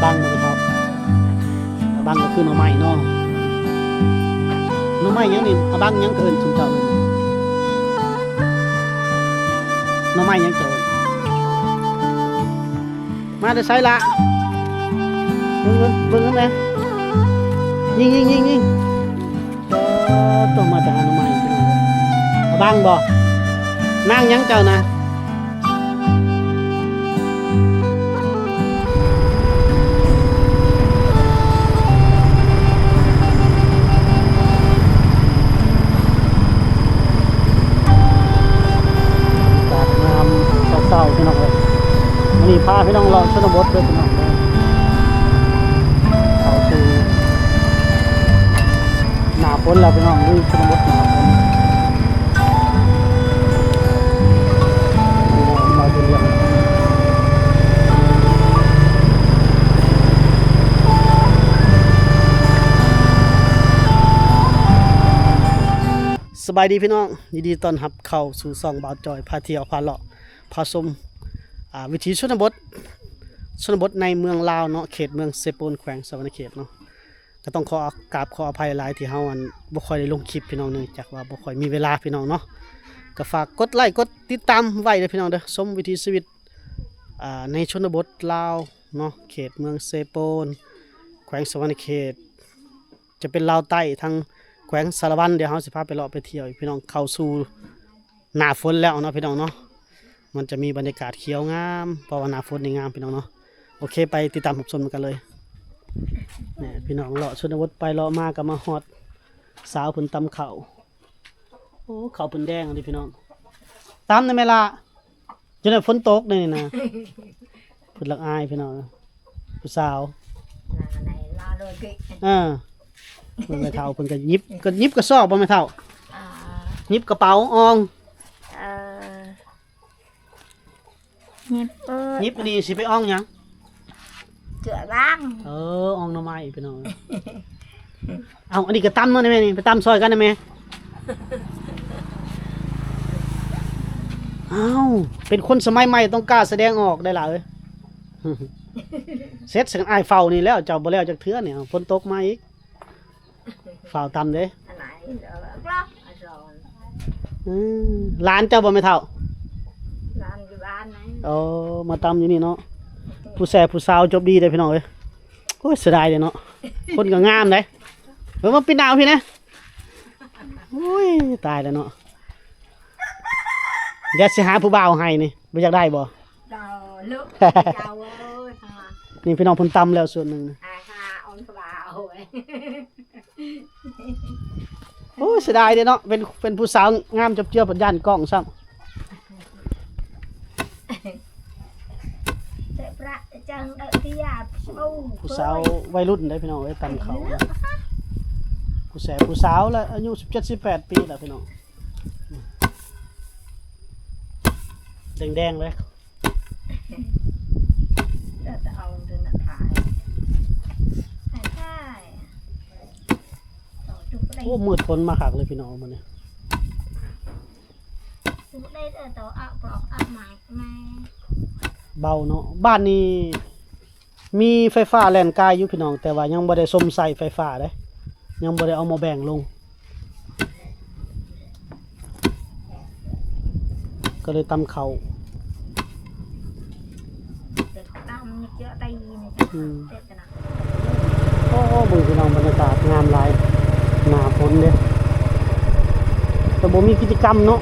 บังเลยครับอาบังก็คือหน่อไม้เนาะหน่อไม้ยังนี่อาบังยังเกินชุมเจ้าเลยหน่อไม้ยังเกินมาได้ใช้ละเบิ่งไหมยิงต้องมาจากหน่อไม้อาบังบ่นั่งยังเจ้านะเศร้าพี่น้องเลยวันนี้พาพี่น้องเลาะชนบทด้วยพี่น้องเลยเขาคือหนาฝนแล้วพี่น้องนี่ชนบทหนาฝนมาเป็นเรื่องสบายดีพี่น้องยินดีต้อนรับเข้าสู่ช่องบ่าวจอยพาเที่ยวพาเลาะพาชมวิถีชนบทในเมืองลาวเนาะเขตเมืองเซโปนแขวงสะวรรณเขตเนาะก็ต้องขอกราบขออภัยหลายที่เฮาบ่ค่อยได้ลงคลิปพี่น้องเนื่องจากว่าบ่ค่อยมีเวลาพี่น้องเนาะก็ฝากกดไลค์กดติดตามไว้เด้อพี่น้องเด้อชมวิถีชีวิตในชนบทลาวเนาะเขตเมืองเซโปนแขวงสะวรรณเขตจะเป็นลาวใต้ทางแขวงสารวันเดี๋ยวเฮาสิพาไปเลาะไปเที่ยวพี่น้องเข้าสู่หน้าฝนแล้วเนาะพี่น้องเนาะมันจะมีบรรยากาศเขียวงามเพราะว่าหน้าฝนนี่งามพี่น้องเนาะโอเคไปติดตามรับชมกันเลยเนี่ยพี่น้องเลาะชนบทไปเลาะมาก็มาฮอดสาวเพิ่นตำข้าวโอ้ข้าวเพิ่นแดงดิพี่น้องตำได้ไหมล่ะจนได้ฝนตกนี่นะเพิ่นละอายพี่น้องผู้สาวเพิ่นไปเฒ่าเพิ่นก็หยิบกระสอบบ่แม่เฒ่าหยิบกระเป๋าอองหยิบนี่สิไปอ่องหยังเจือบ้างอ่องหน่อไม้พี่น้องเอาอันนี้ก็ตำเนาะได้แม่นี่ไปตำซอยกันได้แม่อ้าวเป็นคนสมัยใหม่ต้องกล้าแสดงออกได้ล่ะเอ้ยเสร็จสังอายเฝ้านี่แล้วเจ้าบ่แล้วจักเทื่อนี่ฝนตกมาอีกเฝ้าตำเด้หลานเจ้าบ่แม่เฒ่ามาตำอยู่นี่เนาะผู้แสบผู้สาวจบดีเลยพี่น้องเอ้ยโอ้ยเสียดายเลยเนาะคนก็งามเลยเมื่อปีหนาวพี่นะโอ้ยตายแล้วเนาะเดี๋ยวสิหาผู้บ่าวให้นี่ไม่อยากได้บ่นี่พี่น้องพุ่นตำแล้วส่วนหนึ่งโอ้ยเสียดายเลยเนาะเป็นผู้สาวงามจับเจือปัญญาณกล้องซ้ำผู้สาววัยรุ่นได้พี่น้องไอ้ตำเขาผู้สาวแล้วอายุ17-18 ปีแล้วพี่น้องแดงเลยโอ้มืดฝนมาขักเลยพี่น้องมันเนี่ยเบาเนาะบ้านนี้มีไฟฟ้าแล่นกายอยู่พี่น้องแต่ว่ายังบ่ได้สมใส่ไฟฟ้าเด้ยังบ่ได้เอามาแบ่งลงก็เลยตำเขาโอ้บึงพี่น้องบรรยากาศงามหลายหน้าฝนเด้แต่บ่มีกิจกรรมเนาะ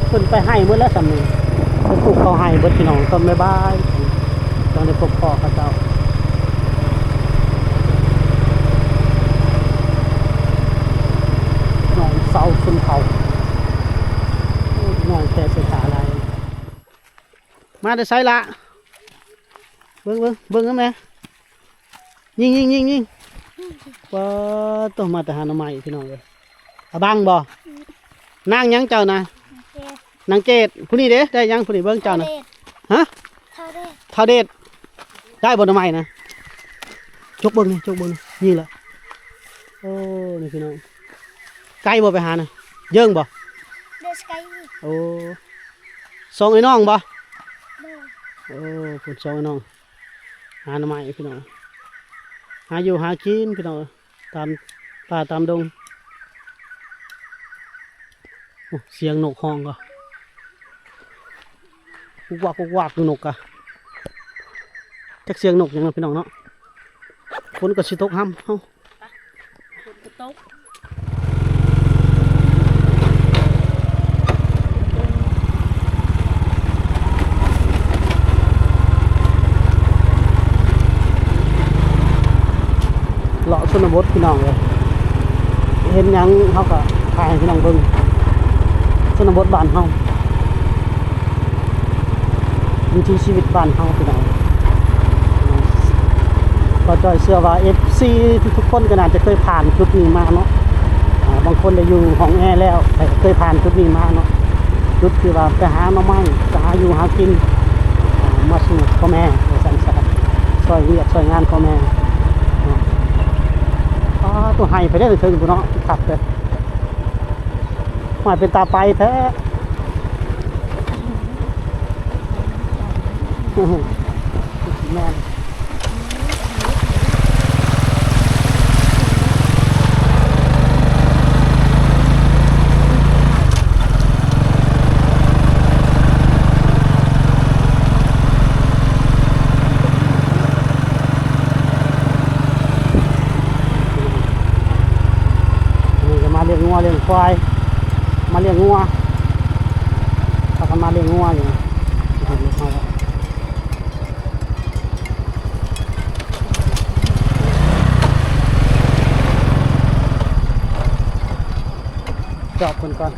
เพิ่นไปให้หมดแล้วสำนึกไปปลูกเขาให้เบิดพี่น้องต้นไม้บ้านต้องได้พบพ่อเขาเจ้าน้องเสาชนเขาน้องแค่ภาษาอะไรมาได้ใช้ละเบิ่งกันไหมยิงว่าต้องมาแต่หาหน่อไม้พี่น้องเลยอาบังบ่นางยังเจ้านะนางเกดผู้นี้เด้ได้ยังผู้นี้เบิ่งเจ้านะฮะเท่าเด็ดได้บนไม้นะจกเบิ่งนี่แหละโอ้นี่พี่น้องไกลบ่ไปหานะเยิ่งบ่โอ้สองไอ้น้องบ่ โอ้ผลสองไอ้น้องหาหน่อไม้พี่น้องหาอยู่หากินพี่น้องตามป่าตามดงโอ้เสียงนกฮ้องก็กุกวักกุกวักดูนกอะจักเสียงนกอย่างนั้นพี่น้องเนาะฝนก็สิตกห้ำเฮา ฝนก็ตก เลาะชนบทพี่น้องเลยเห็นหยังเขาก็ถ่ายให้พี่น้องเบิ่งชนบทบ้านเฮาวิถีชีวิตบ้านเฮาพี่น้องก็จอยเชื่อว่า FC ทุกๆคนก็น่าจะเคยผ่านจุดนี้มาเนาะบางคนได้อยู่ห้องแอร์แล้วแต่เคยผ่านจุดนี้มาเนาะจุดที่ว่าไปหาหน่อไม้ไปหาอยู่หากินมาสู่พ่อแม่สั่นสะช่วยเวียกช่วยงานพ่อแม่ตัวไห้ไปได้เลยเถิงกูเนาะขับเลยหมายเป็นตาไปแท้แม่เลี้ยงงัวเลี้ยงควายมาเลี้ยงงัวถ้ากันมาเลี้ยงงัวอยู่จอบคนก่อน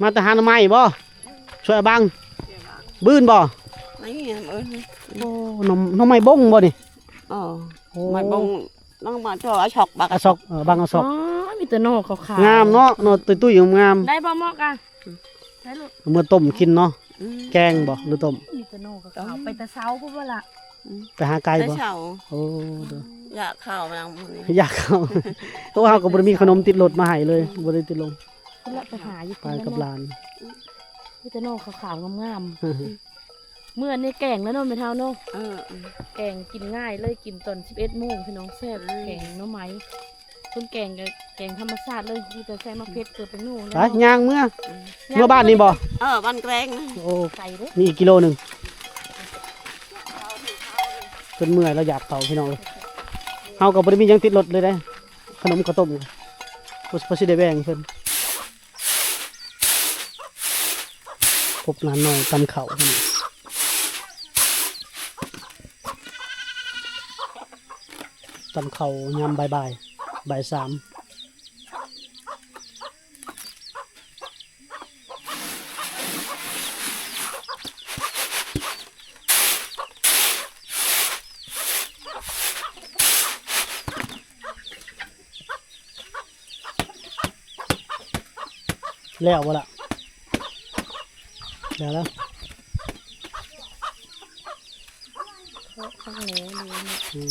มาแต่หาหน่อไม้บ่ช่วยบังบื้นบ่นี่เอ้ย โอ้น้องไม้บงบ่นี่ ไม่บงน้องมาจ่อฉอกบัก อะซอกบางอะซอก มีแต่นอกขาวๆ งามเนาะเนาะตุ้ยๆงาม ได้บ่เหมาะกันได้ลูก เมื่อต้มกินเนาะแกงบ่หรือต้ม มีแต่นอกขาวๆไปแต่เช้าพุ่นว่าล่ะ ไปหาไก่ ได้ บ่ เฉา โอ้เด้อ อยากข้าวมาลังมือ อยากเข้าตัวเฮาก็บ่ได้มีขนมติดรถมาให้เลยบ่ได้ติดลง พุ่นละไปหาอยู่ ไปกับหลาน มีแต่นอกขาวๆงามๆเมื่อนี่แกงแล้วเนาะไม่เท่าเนาะแกงกินง่ายเลยกินตอน11 โมงพี่น้องแซ่บแกงหน่อไม้ต้นแกงกับแกงธรรมชาติเลยมีแต่ใส่มะเขือเกิดเป็นนู่น ไปย่างเมื่อบ้านนี่บ่ บ้านแกรงนะ โอ้ ไก่เด้อ มีอีกกิโลหนึงจนเมื่อยแล้วอยากเผาพี่น้องเฮาก็บ่ได้มีหยังติดรถเลยเด้ขนมข้าวต้มบ่สิได้แบ่งเพิ่นพบหลานน้อยตำข้าวพี่น้องตำข้าวยามบ่ายสามแล้วบ่ล่ะแล้ว ข้างเหนียวนี่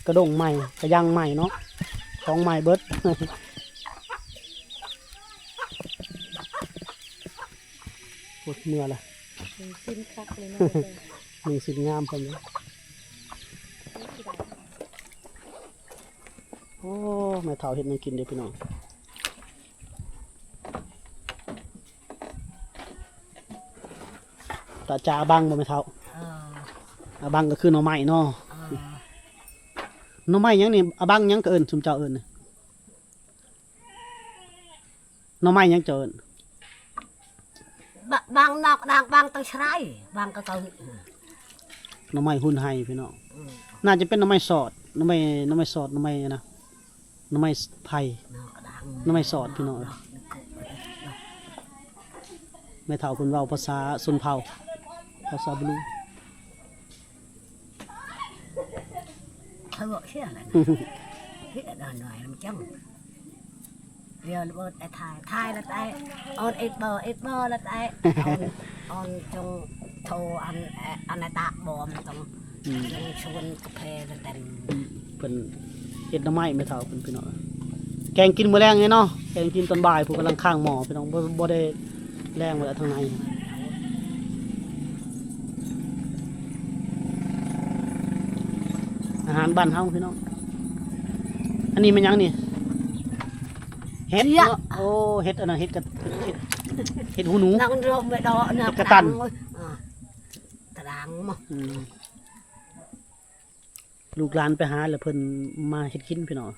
กระดงใหม่กระยังใหม่เนาะของใหม่เบิด ปวดเมื่อละ สิ้นคักเลยเนาะ มีสิ่งงามผมเลยโอ้แม่เฒ่าเห็ดไม่กินเดี๋ยวพี่น้องตาจาบังบ่แม่เฒ่าอาบังก็คือหน่อไม้เนาะหน่อไม้หยังนี่อาบังหยังก็เอิ้นซุมเจ้าเอิ้นน่ะหน่อไม้หยังเจ้าเอิ้น บางนอกดังบางตังชรายบางก็เตา หน่อไม้หุ่นไห้พี่น้องน่าจะเป็นหน่อไม้สอดหน่อไม้สอดหน่อไม้นะหน่อไม้ไผ่หน่อไม้สอดพี่น้องแม่เฒ่าเพิ่นเว้าภาษาชนเผ่า ภาษาบลู thôi gọi xe này biết là đòi nói làm chăng giờ bơ thai là tay on ít bơ là tay on trong thô ăn là tạ bò mà trong chuồn cà phê là tên เพิ่นเฮ็ดหน่อไม้แม่เฒ่าเพิ่นพี่น้องแกงกินมื้อแรงนี่เนาะแกงกินตอนบ่ายผู้กำลังข้างหม้อพี่น้องบ่ได้แรงไว้ทางในอาหารบ้านเฮาพี่น้องอันนี้มันหยังนี่เฮ็ดเนาะโอ้เฮ็ดอันนั้นเฮ็ดกับเฮ็ดหูหนู nặng rôm vậy đó nè cái tăn. ta đang mà ลูกหลานไปหาแล้วเพิ่นมาเฮ็ดกินพี่น้อง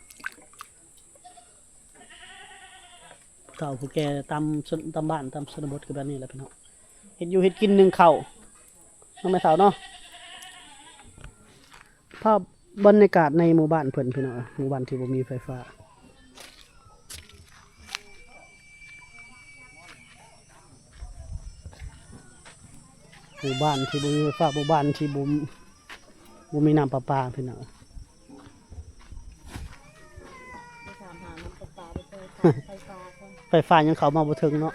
ผู้เฒ่าผู้แก่ตามบ้านตามชนบทคือแบบนี้แหละพี่น้องเฮ็ดอยู่เฮ็ดกินนึ่งข้าวน้องแม่สาวเนาะภาพบรรยากาศในหมู่บ้านเพิ่นพี่น้องหมู่บ้านที่บ่มีไฟฟ้าหมู่บ้านที่บ่มีไฟฟ้าหมู่บ้านที่บ่มีน้ำประปาพี่น้อง ไปถามหาน้ำประปาไปเจอสายไฟฟ้าก่อน ไฟฟ้ายังเข้ามาบ่ถึงเนาะ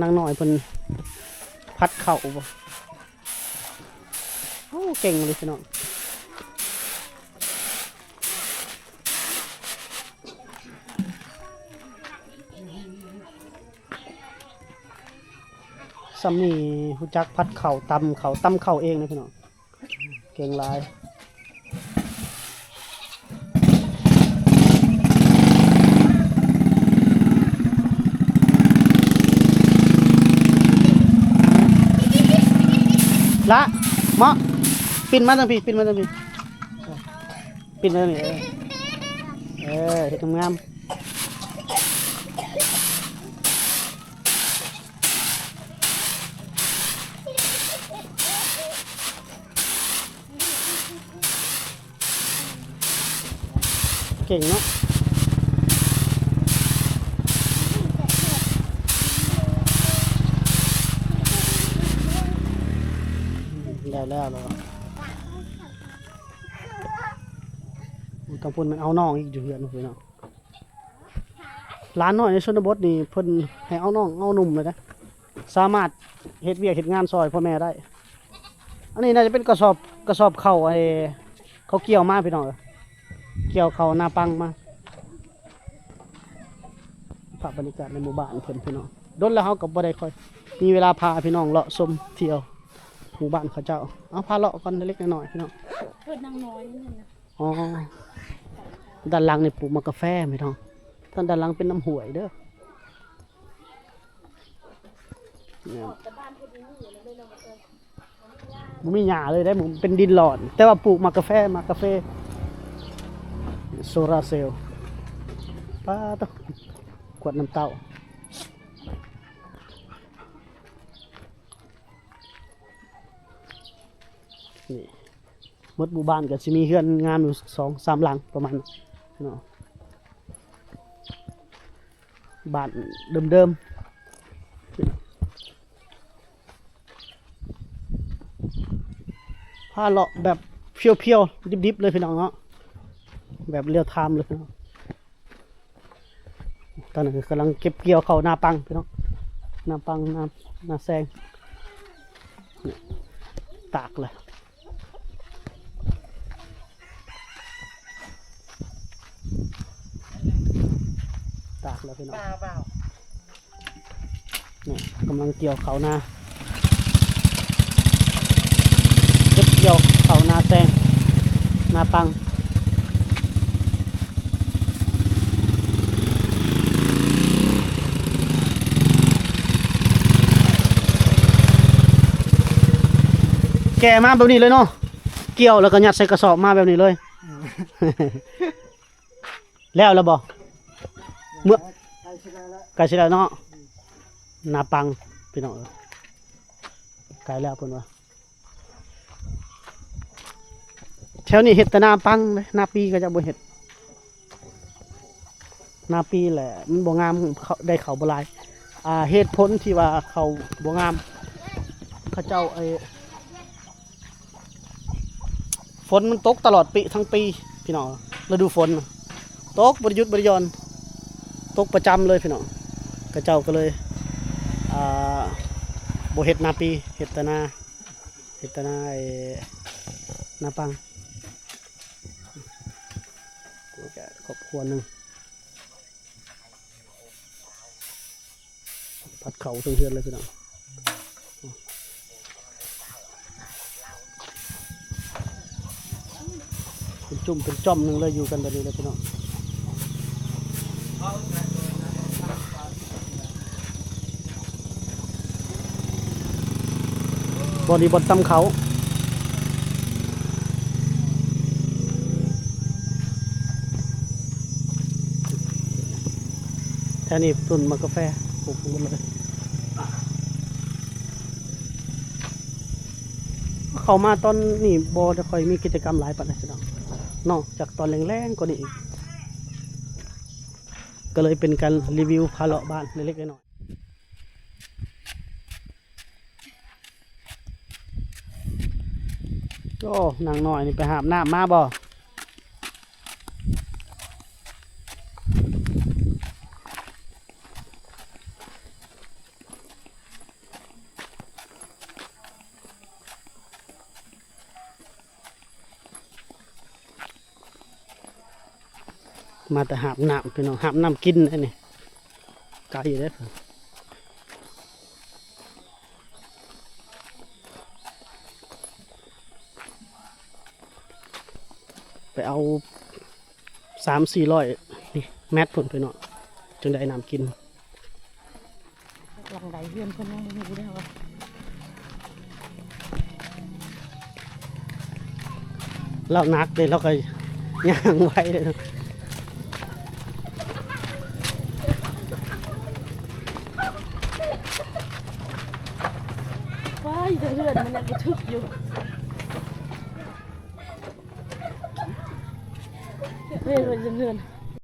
นางน้อยเพิ่นพัดเข่าบ่โอ้เก่งเลยพี่น้องซ้ำนี่ฮู้จักพัดเข่าตำเข่าเองนะพี่น้องเก่งหลายละเหมาะปิ่นมาตั้งพี่ปิ่นมาตั้งพี่ปิ่นมาตั้งนี่เห็ดงามเก่งเนาะแล้วตำพุ่นมันเอาน้องอีกอยู่เพื่อนพี่น้องร้านน้อยในชนบทนี่เพิ่นให้เอาน้องเอาหนุ่มเลยนะสามารถเฮ็ดเวียกเฮ็ดงานซอยพ่อแม่ได้อันนี้น่าจะเป็นกระสอบเข่าเขาเกี่ยวมาพี่น้องเกี่ยวเข่าหน้าปังมาภาพบรรยากาศในหมู่บ้านเพิ่นพี่น้องดนแล้วเขาก็บ่ได้ค่อยมีเวลาพาพี่น้องเลาะชมเที่ยวหมู่บ้านเขาเจ้าเอาพาเลาะก่อนเล็กๆน้อยๆพี่น้อง เพิ่นนางน้อยนี่นะ อ๋อด้านหลังนี่ปลูกมะกาแฟพี่น้องท่านด้านหลังเป็นน้ำห่วยเด้อเนี่ย แต่บ้านเพิ่นนี่อยู่เลยเราเออ มันไม่หญ้าเลยได้ผมเป็นดินหลอดแต่ว่าปลูกมะกาแฟโซลาร์เซลล์ป้าต้องขวดน้ำเต้านี่หมดหมู่บ้านก็จะมีเฮือนงานอยู่2-3 หลังประมาณเนาะบ้านเดิมๆผ้าเลาะแบบเพียวๆดิบๆเลยพี่น้องเนาะแบบเรียลไทม์เลยพี่น้องตอนนี้กำลังเก็บเกี่ยวเข้าหน้าปังพี่น้องหน้าปังหน้าแซงเนี่ยตากเลยตากแล้วพี่น้องเนี่ยกำลังเกี่ยวเขาหน้าเก็บเกี่ยวเขาหน้าแซงหน้าปังแก่มาแบบนี้เลยเนาะเกี่ยวแล้วก็ยัดใส่กระสอบมาแบบนี้เลย แล้วบอกเมื่อไก่สิแล้วเนาะนาปังพี่น้องไก่แล้วเพิ่นว่าแถวนี้เห็ดแต่นาปังเลยนาปีก็จะบ่เห็ด นาปีแหละมันบ่งามเขาได้เขาบ่หลายเหตุผลที่ว่าเขาบ่งามเขาเจ้าฝนมันตกตลอดปีทั้งปีพี่น้องฤดูฝนน่ะตกบ่ได้หยุดบ่ได้หย่อนตกประจำเลยพี่น้องเขาเจ้าก็เลยบ่เฮ็ดนาปีเฮ็ดแต่นานาปังนี่ก็ครอบครัวหนึงผัดเขาเพื่อนๆเลยพี่น้องเป็นจุ่มเป็นจ้อมหนึ่งเลยอยู่กันแบบนี้เลยพี่น้องบอดี้บอลตำเขาแถวนี้ต้นมะกาแฟปลูกหมดเลยเขามาตอนนี้บอจะค่อยมีกิจกรรมหลายปัจจัยพี่น้องนอกจากตอนแรงๆก็นี่อีกก็เลยเป็นการรีวิวพาเลาะบ้านเล็กๆน้อยๆโอ้นางหน่อยนี่ไปหาบน้ำมาบ่มาแต่หาบน้ำพี่น้องหาบน้ำกินไอ้นี่ไกลอยู่เด้อไปเอา300-400นี่แมตรผลพี่น้องจึงได้น้ำกิน หลังใดเพื่อนคนนั้นไม่รู้ได้ว่า เรานักเลยเราก็ย่างไว้เลยนะ ว้ายแต่เพื่อนมันยังกระทึกอยู่เพื่อนเพื่อน